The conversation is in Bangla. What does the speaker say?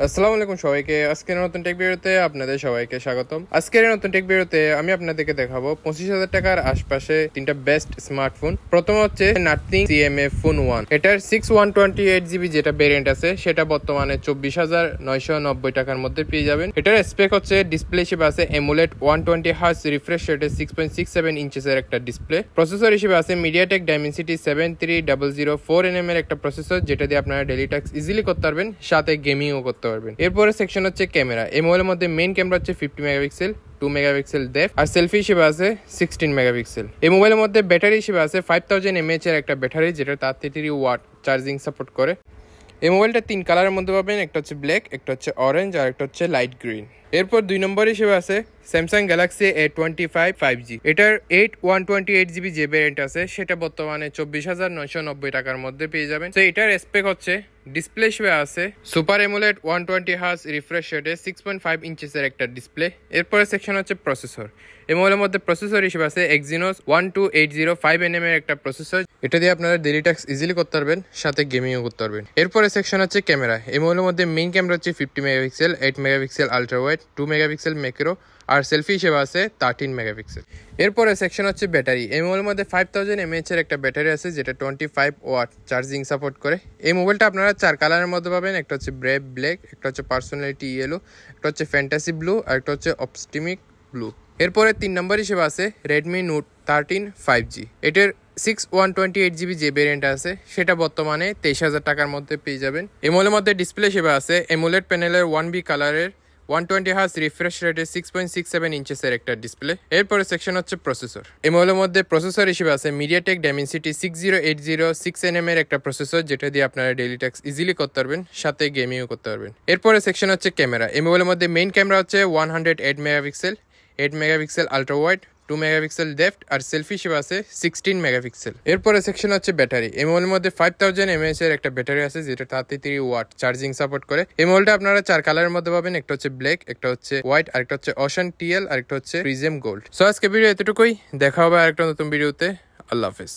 আসসালামু আলাইকুম সবাইকে। আজকের নতুন টেক ভিডিওতে আপনাদের সবাইকে স্বাগতম। আজকের নতুন টেক ভিডিওতে আমি আপনাদেরকে দেখাবো 25,000 টাকার আশপাশে তিনটা বেস্ট স্মার্টফোন। প্রথম হচ্ছে নাথিং CMA ফোন 1। এটার 6128GB যেটা ভেরিয়েন্ট আছে সেটা বর্তমানে 24,990 টাকার মধ্যে পেয়ে যাবেন। এটার স্পেক হচ্ছে ডিসপ্লে হিসেবে আছে AMOLED 120Hz রিফ্রেশ রেটে 6.67 ইঞ্চেসের একটা ডিসপ্লে। প্রসেসর হিসেবে আছে MediaTek Dimensity 73000 এর একটা প্রসেসর, যেটা দিয়ে আপনারা ডেইলি টাস্ক ইজিলি করতে পারবেন, সাথে গেমিংও করতে পারবেন। এরপরে সেকশন হচ্ছে ক্যামেরা। এই মোবাইলের মধ্যে মেইন ক্যামেরা হচ্ছে 50 মেগাপিক্সেল, 2 মেগাপিক্সেল ডেপথ, আর সেলফি হিসেবে আছে 16 মেগাপিক্সেল। এই মোবাইলের মধ্যে ব্যাটারি হিসেবে আছে 5000 mAh এর একটা ব্যাটারি, যেটা 33 ওয়াট চার্জিং সাপোর্ট করে। এই মোবাইলটা 3 কালারের মধ্যে পাবেন, একটা হচ্ছে ব্ল্যাক, একটা হচ্ছে অরেঞ্জ, আর একটা হচ্ছে লাইট গ্রিন। এরপর 2 নম্বর হিসেবে আছে স্যামসাং গ্যালাক্সি A25 5G। এটার 8128GB যে ভেরিয়েন্ট আছে সেটা বর্তমানে 24,990 টাকার মধ্যে পেয়ে যাবেন। তো এটার স্পেক হচ্ছে ডিসপ্লে হিসেবে আছে সুপার AMOLED 120Hz রিফ্রেশ রেটে 6.5 ইঞ্চেসের একটা ডিসপ্লে। এরপরে সেকশন হচ্ছে প্রসেসর। এই মোবাইলের মধ্যে প্রসেসর হিসেবে আছে Exynos 12805nm এর একটা প্রসেসর, এটা দিয়ে আপনারা ডেইলি টাস্ক ইজিলি করতে পারবেন, সাথে গেমিংও করতে পারবেন। এরপরে সেকশন হচ্ছে ক্যামেরা। এই মোবাইলের মধ্যে মেইন ক্যামেরা হচ্ছে 50 megapixel, 8 megapixel ultra wide, 2 megapixel macro, আর সেলফি হিসেবে আছে 13 মেগাপিক্সেল। এরপরে সেকশন হচ্ছে ব্যাটারি। এই মোবাইলের মধ্যে 5000 mAh এর একটা ব্যাটারি আছে, যেটা 25 ওয়াট চার্জিং সাপোর্ট করে। এই মোবাইলটা আপনারা 4 কালারের মধ্যে পাবেন, একটা হচ্ছে ব্রেভ ব্ল্যাক, একটা হচ্ছে পার্সোনালিটি ইয়েলো, একটা হচ্ছে ফ্যান্টাসি ব্লু, আর একটা হচ্ছে অপটিমিক ব্লু। এরপরে 3 নম্বর হিসেবে আছে Redmi Note 13 5G। এটার 6128GB যে ভেরিয়েন্ট আছে সেটা বর্তমানে 23,000 টাকার মধ্যে পেয়ে যাবেন। এই মোবাইলের মধ্যে ডিসপ্লে হিসেবে আছে AMOLED প্যানেলের 1B কালারের 120Hz রিফ্রেশ রেটে 6.67 ইঞ্চেসের একটা ডিসপ্লে। এরপরে সেকশন হচ্ছে প্রসেসর। এই মোবাইলের মধ্যে প্রসেসর হিসেবে আছে MediaTek Dimensity 60806nm এর একটা প্রসেসর, যেটা দিয়ে আপনারা ডেইলি টাস্ক ইজিলি করতে পারবেন, সাথে গেমিংও করতে পারবেন। এরপরে সেকশন হচ্ছে ক্যামেরা। এই মোবাইলের মধ্যে মেইন ক্যামেরা হচ্ছে 108 megapixel, 8 megapixel ultra wide, 2 megapixel depth, আর সেলফি হিসেবে আছে 16 মেগাপিক্সেল। এরপরে সেকশন হচ্ছে ব্যাটারি। এই মোবাইলের মধ্যে 5000 mAh এর একটা ব্যাটারি আছে, যেটা 33 ওয়াট চার্জিং সাপোর্ট করে। এই মোবাইলটা আপনারা 4 কালারের মধ্যে পাবেন, একটা হচ্ছে ব্ল্যাক, একটা হচ্ছে হোয়াইট, আর একটা হচ্ছে ওশান টিএল, আর একটা হচ্ছে প্রিজম গোল্ড। সো আজকে ভিডিও এতটুকুই, দেখা হবে আরেকটা নতুন ভিডিওতে। আল্লাহ হাফেজ।